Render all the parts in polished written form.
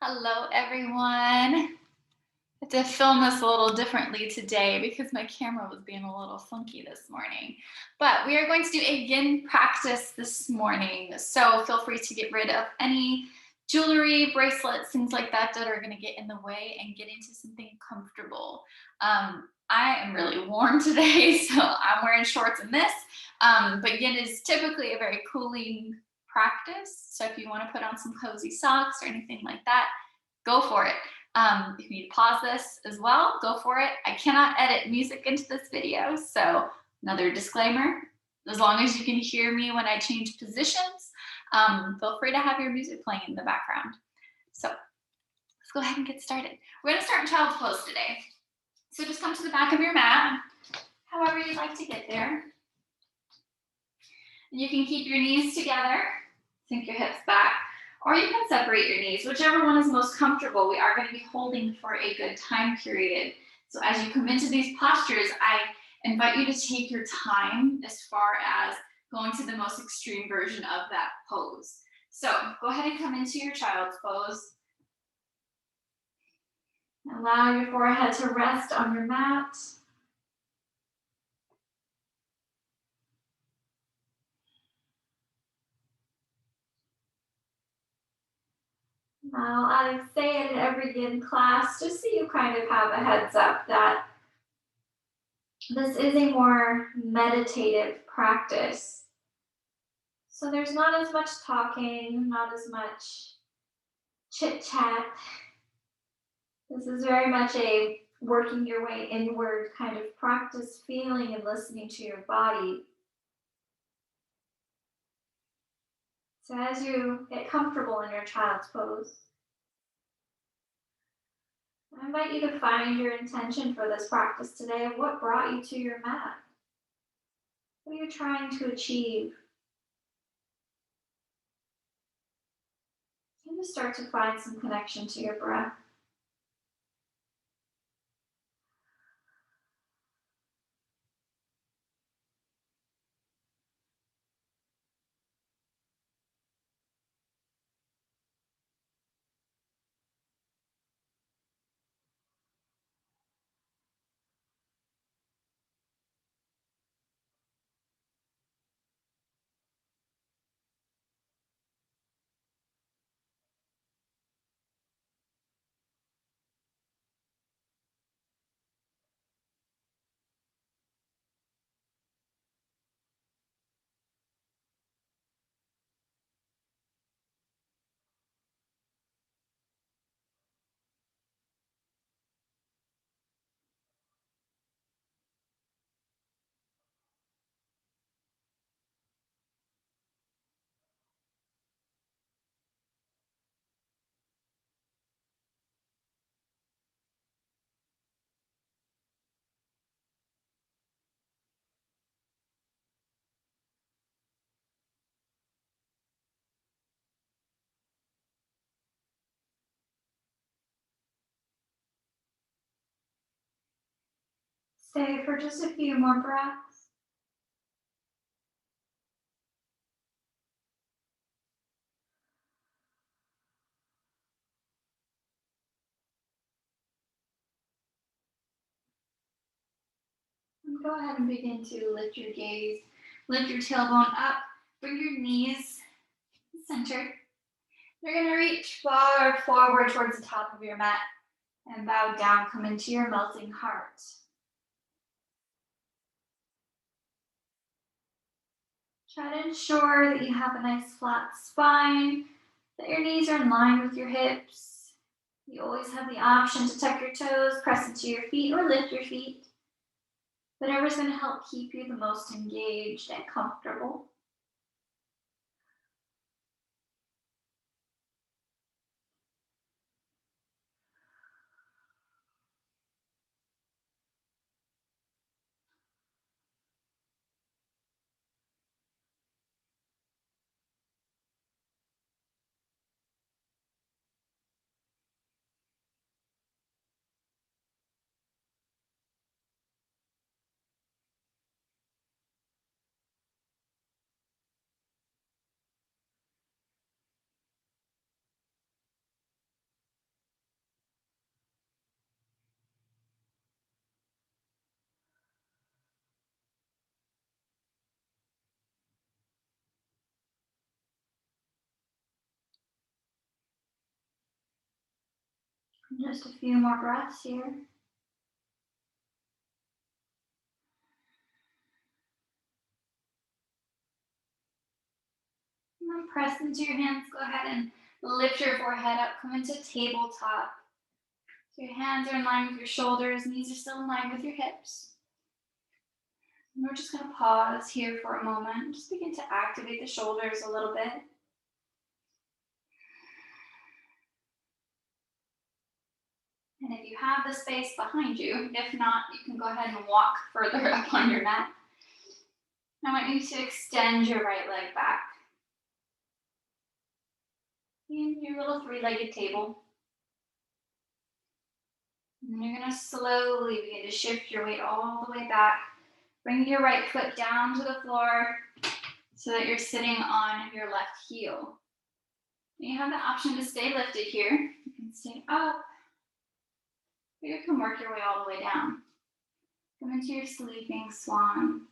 Hello, everyone. I had to film this a little differently today because my camera was being a little funky this morning. But we are going to do a yin practice this morning. So feel free to get rid of any jewelry, bracelets, things like that that are going to get in the way and get into something comfortable. I am really warm today, so I'm wearing shorts in this. But yin is typically a very cooling practice. So if you want to put on some cozy socks or anything like that, go for it. If you need to pause this as well, go for it. I cannot edit music into this video, so another disclaimer, as long as you can hear me when I change positions, feel free to have your music playing in the background. So let's go ahead and get started. We're gonna start in child's pose today. So just come to the back of your mat, however you'd like to get there. And you can keep your knees together, sink your hips back, or you can separate your knees, whichever one is most comfortable. We are going to be holding for a good time period. So as you come into these postures, I invite you to take your time as far as going to the most extreme version of that pose. So go ahead and come into your child's pose. Allow your forehead to rest on your mat. Now, I say it in every yin class, just so you kind of have a heads up that this is a more meditative practice. So there's not as much talking, not as much chit chat. This is very much a working your way inward kind of practice, feeling and listening to your body. So as you get comfortable in your child's pose, I invite you to find your intention for this practice today of what brought you to your mat. What are you trying to achieve? And just start to find some connection to your breath. Stay for just a few more breaths. And go ahead and begin to lift your gaze, lift your tailbone up, bring your knees centered. You're going to reach far forward towards the top of your mat and bow down, come into your melting heart. Try to ensure that you have a nice flat spine, that your knees are in line with your hips. You always have the option to tuck your toes, press into your feet, or lift your feet. Whatever's going to help keep you the most engaged and comfortable. Just a few more breaths here. And then press into your hands. Go ahead and lift your forehead up. Come into tabletop. So your hands are in line with your shoulders. Knees are still in line with your hips. And we're just going to pause here for a moment. Just begin to activate the shoulders a little bit. And if you have the space behind you, if not, you can go ahead and walk further up on your mat. I want you to extend your right leg back. In your little three-legged table. And you're going to slowly begin to shift your weight all the way back. Bring your right foot down to the floor so that you're sitting on your left heel. You have the option to stay lifted here. You can stay up. Or you can work your way all the way down. Come into your sleeping swan.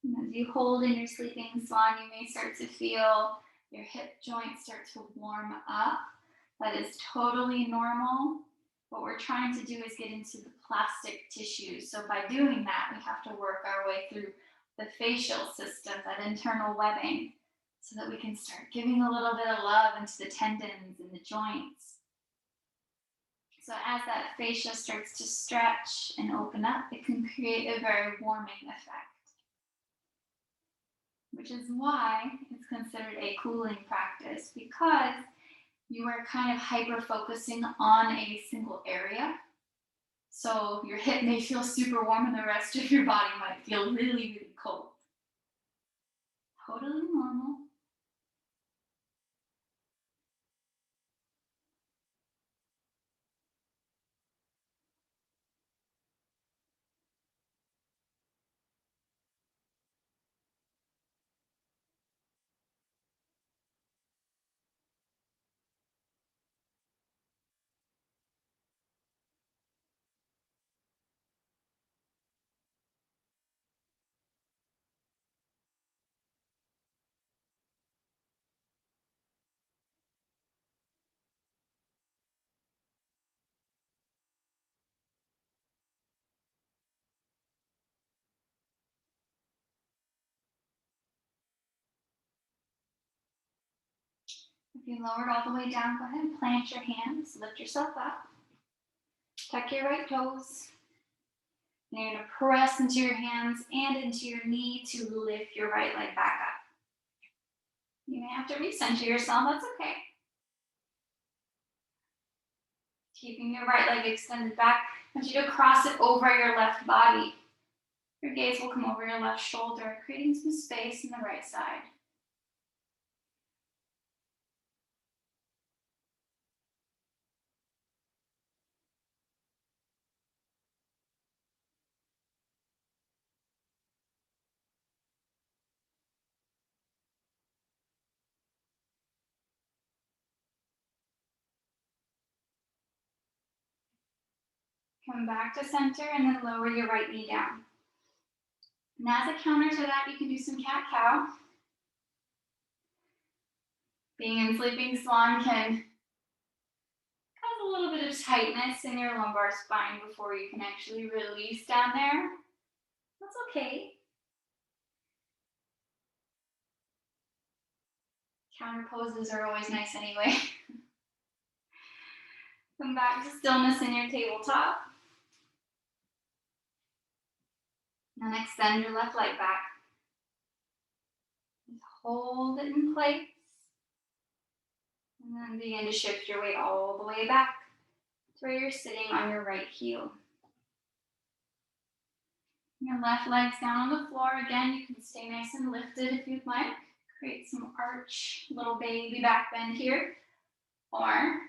And as you hold in your sleeping swan, you may start to feel your hip joints start to warm up. That is totally normal. What we're trying to do is get into the plastic tissues. So by doing that, we have to work our way through the facial system, that internal webbing, so that we can start giving a little bit of love into the tendons and the joints. So as that fascia starts to stretch and open up, it can create a very warming effect, which is why it's considered a cooling practice, because you are kind of hyper-focusing on a single area. So your hip may feel super warm and the rest of your body might feel really, really cold. Totally normal. If you lowered all the way down, go ahead and plant your hands, lift yourself up, tuck your right toes. And you're going to press into your hands and into your knee to lift your right leg back up. You may have to recenter yourself, that's okay. Keeping your right leg extended back. I want you to cross it over your left body. Your gaze will come over your left shoulder, creating some space in the right side. Come back to center and then lower your right knee down. And as a counter to that, you can do some cat-cow. Being in sleeping swan can cause a little bit of tightness in your lumbar spine before you can actually release down there. That's okay. Counter poses are always nice anyway. Come back to stillness in your tabletop. And extend your left leg back. Just hold it in place. And then begin to shift your weight all the way back to where you're sitting on your right heel. Your left leg's down on the floor. Again, you can stay nice and lifted if you'd like. Create some arch, little baby back bend here. Or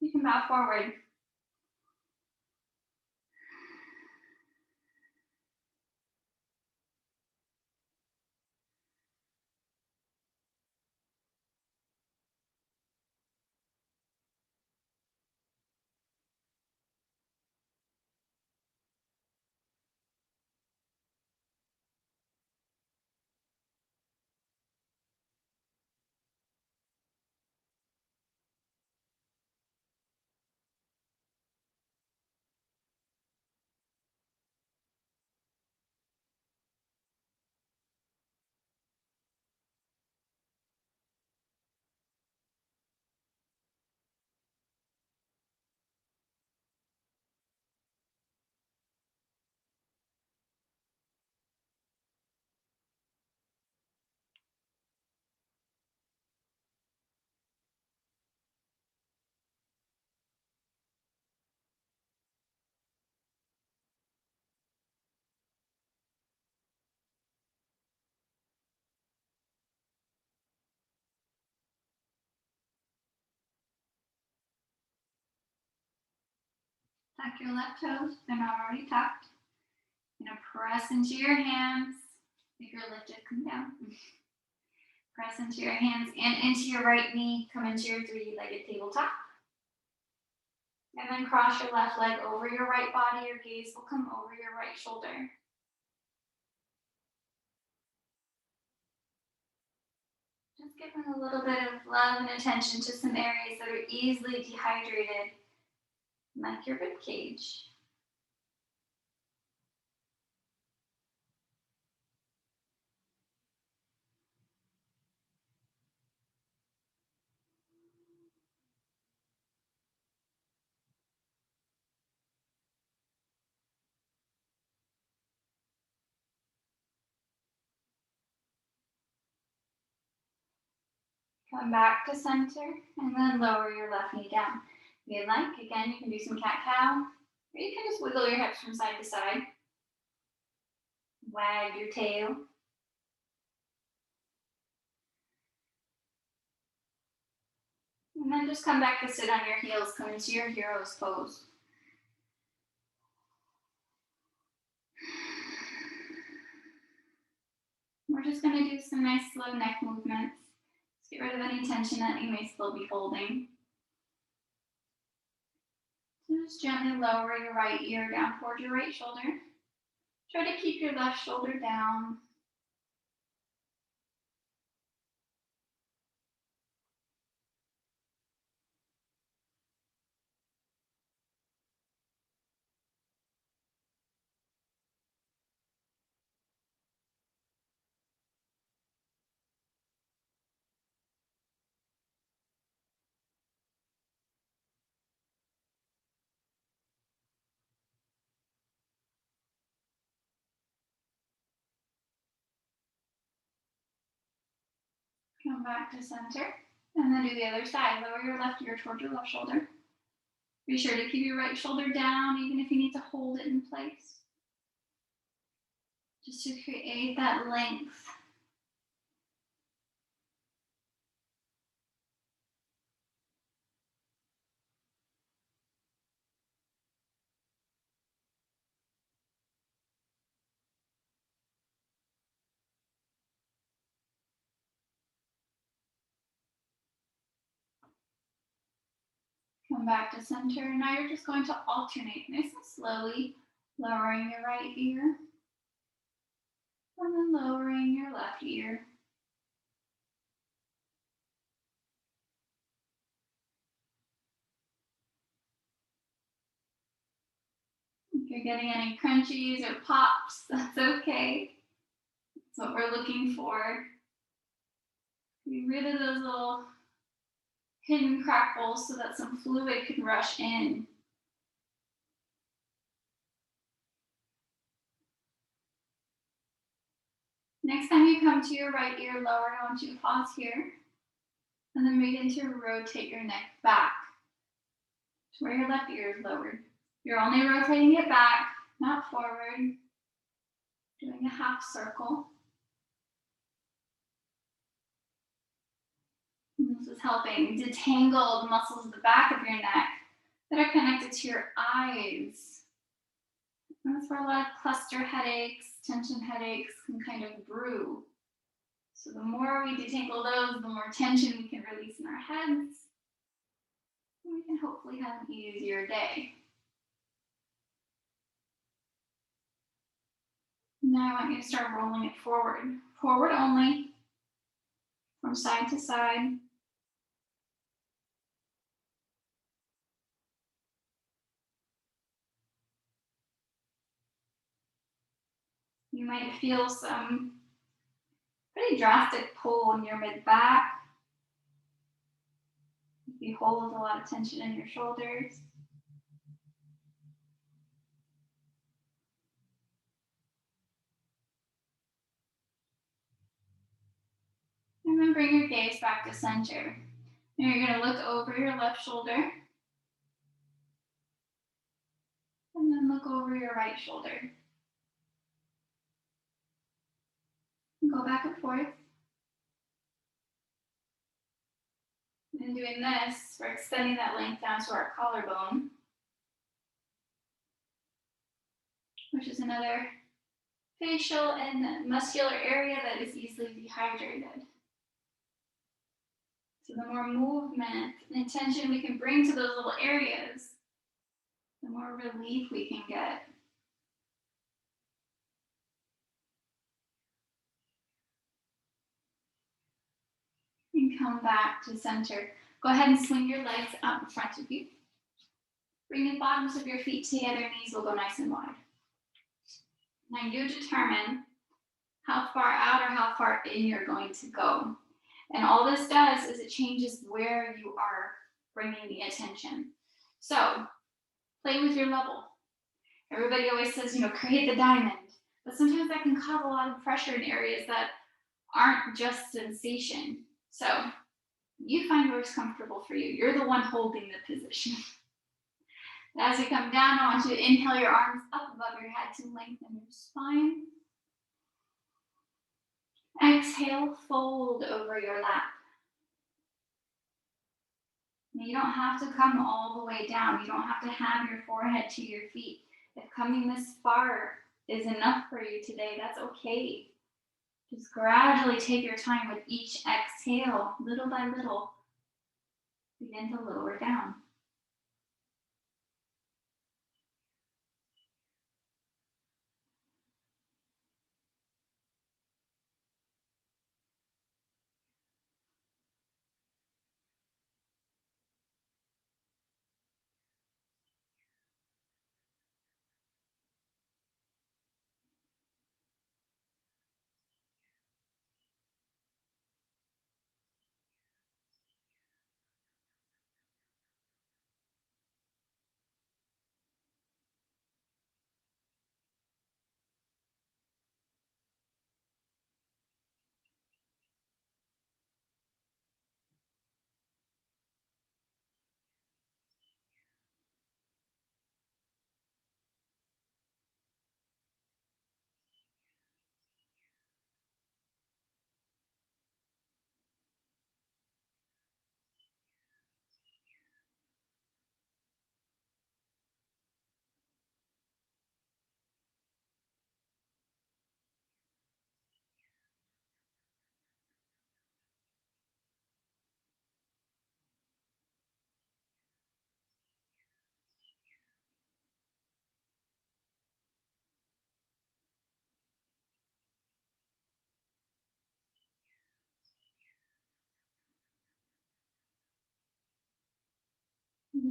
you can bow forward. Tuck your left toes, they're not already tucked. You're gonna press into your hands. If you're lifted, come down. Press into your hands and into your right knee. Come into your three-legged tabletop. And then cross your left leg over your right body. Your gaze will come over your right shoulder. Just giving a little bit of love and attention to some areas that are easily dehydrated, like your rib cage. Come back to center and then lower your left knee down. If you'd like, again, you can do some cat-cow, or you can just wiggle your hips from side to side. Wag your tail. And then just come back to sit on your heels, come into your hero's pose. We're just going to do some nice slow neck movements. Just get rid of any tension that you may still be holding. So just gently lower your right ear down toward your right shoulder. Try to keep your left shoulder down. Come back to center. And then do the other side. Lower your left ear toward your left shoulder. Be sure to keep your right shoulder down, even if you need to hold it in place. Just to create that length. Come back to center. Now you're just going to alternate nice and slowly, lowering your right ear, and then lowering your left ear. If you're getting any crunchies or pops, that's okay. That's what we're looking for. Get rid of those little hidden crackles so that some fluid can rush in. Next time you come to your right ear lower, I want you to pause here and then begin to rotate your neck back to where your left ear is lowered. You're only rotating it back, not forward. Doing a half circle. And this is helping detangle the muscles at the back of your neck that are connected to your eyes. And that's where a lot of cluster headaches, tension headaches can kind of brew. So the more we detangle those, the more tension we can release in our heads. And we can hopefully have an easier day. Now I want you to start rolling it forward. Forward only, from side to side. You might feel some pretty drastic pull in your mid-back. You hold a lot of tension in your shoulders. And then bring your gaze back to center. Now you're going to look over your left shoulder. And then look over your right shoulder. And go back and forth. And doing this, we're extending that length down to our collarbone. which is another facial and muscular area that is easily dehydrated. So the more movement and attention we can bring to those little areas, the more relief we can get. And come back to center. Go ahead and swing your legs out in front of you. Bring the bottoms of your feet together, knees will go nice and wide. Now you determine how far out or how far in you're going to go. And all this does is it changes where you are bringing the attention. So play with your level. Everybody always says, create the diamond. But sometimes that can cause a lot of pressure in areas that aren't just sensation. So you find what's comfortable for you. You're the one holding the position. As you come down, I want you to inhale your arms up above your head to lengthen your spine. Exhale, fold over your lap. You don't have to come all the way down. You don't have to have your forehead to your feet. If coming this far is enough for you today, that's okay. Just gradually take your time with each exhale, little by little. Begin to lower down.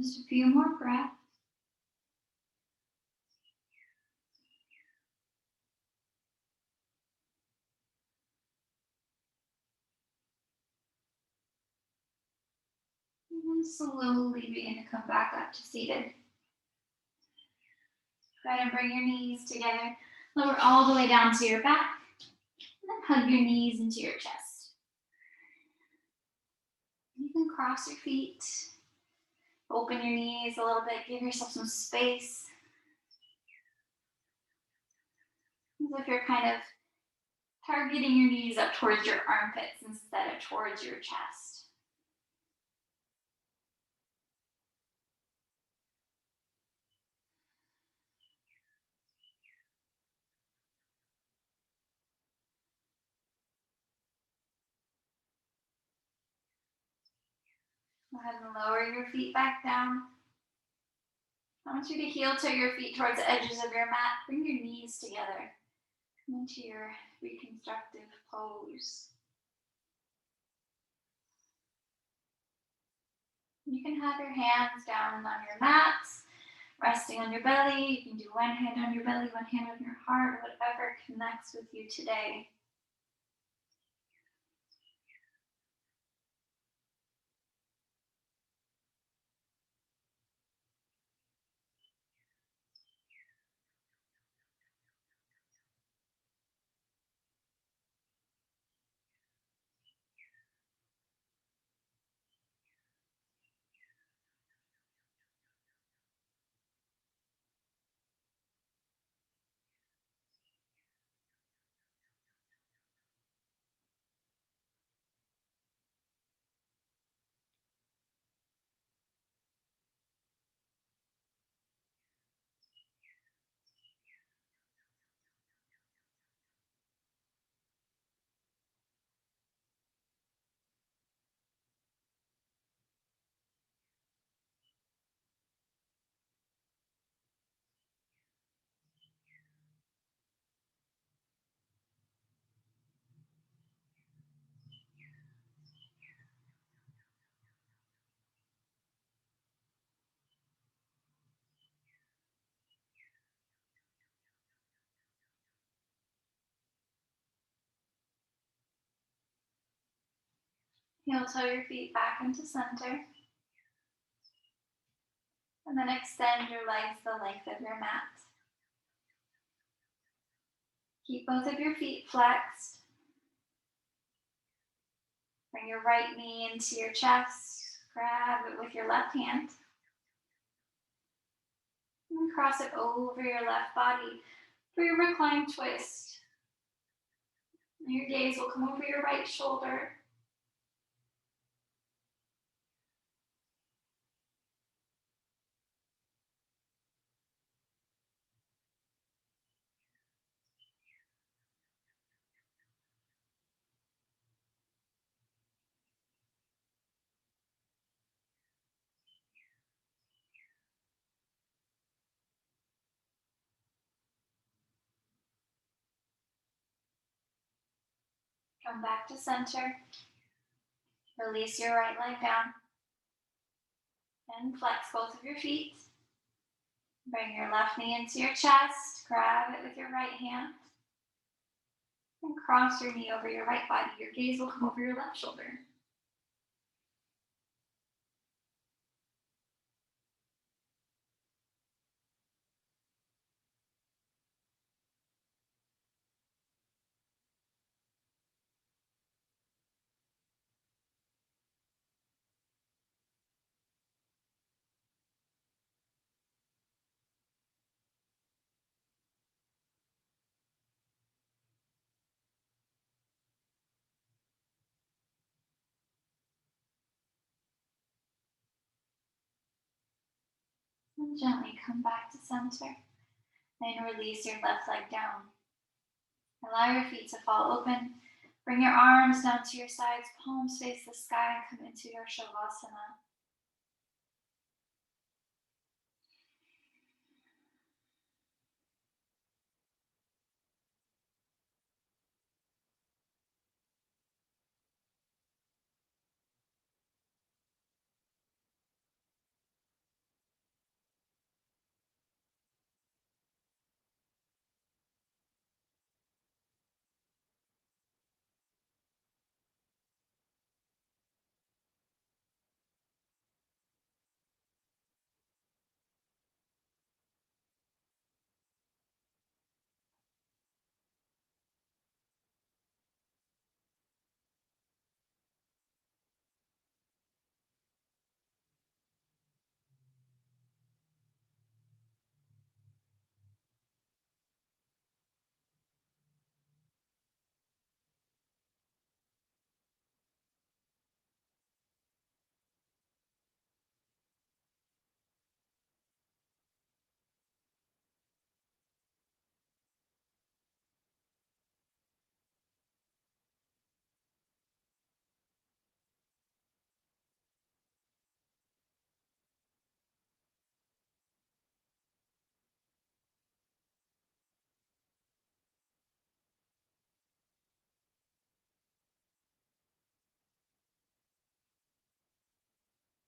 Just a few more breaths. And then slowly begin to come back up to seated. Go ahead and bring your knees together. Lower all the way down to your back. And then hug your knees into your chest. You can cross your feet. Open your knees a little bit. Give yourself some space. As if you're kind of targeting your knees up towards your armpits instead of towards your chest. Go ahead and lower your feet back down. I want you to heel toe your feet towards the edges of your mat. Bring your knees together. Come into your reconstructive pose. You can have your hands down on your mats, resting on your belly. You can do one hand on your belly, one hand on your heart, whatever connects with you today. Heel toe your feet back into center. And then extend your legs the length of your mat. Keep both of your feet flexed. Bring your right knee into your chest. Grab it with your left hand. And cross it over your left body for your reclined twist. And your gaze will come over your right shoulder. Come back to center. Release your right leg down. And flex both of your feet. Bring your left knee into your chest. Grab it with your right hand. And cross your knee over your right body. Your gaze will come over your left shoulder. And gently come back to center. And release your left leg down. Allow your feet to fall open. Bring your arms down to your sides. Palms face the sky and come into your Shavasana.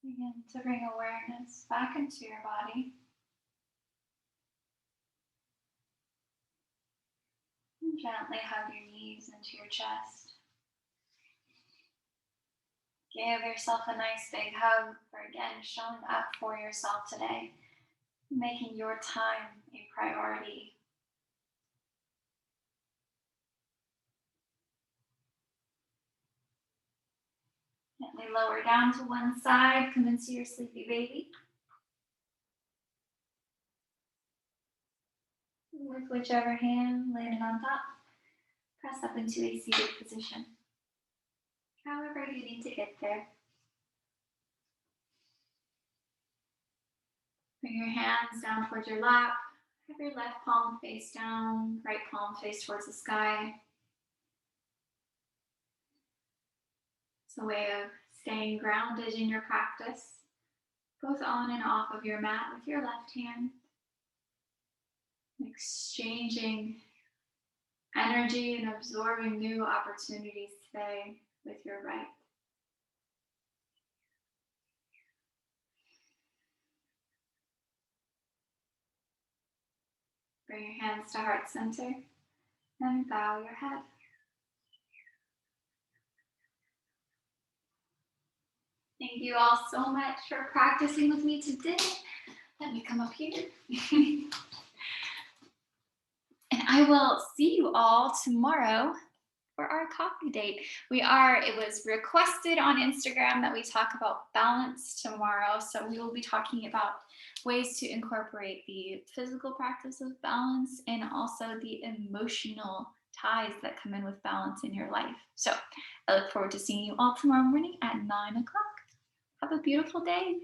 Begin to bring awareness back into your body. And gently hug your knees into your chest. Give yourself a nice big hug for again showing up for yourself today, making your time a priority. Gently lower down to one side, come into your sleepy baby. With whichever hand landed on top, press up into a seated position. However you need to get there. Bring your hands down towards your lap. Have your left palm face down, right palm face towards the sky. It's a way of staying grounded in your practice, both on and off of your mat with your left hand. Exchanging energy and absorbing new opportunities today with your right. Bring your hands to heart center and bow your head. Thank you all so much for practicing with me today. Let me come up here. And I will see you all tomorrow for our coffee date. It was requested on Instagram that we talk about balance tomorrow. So we will be talking about ways to incorporate the physical practice of balance and also the emotional ties that come in with balance in your life. So I look forward to seeing you all tomorrow morning at 9 o'clock. Have a beautiful day.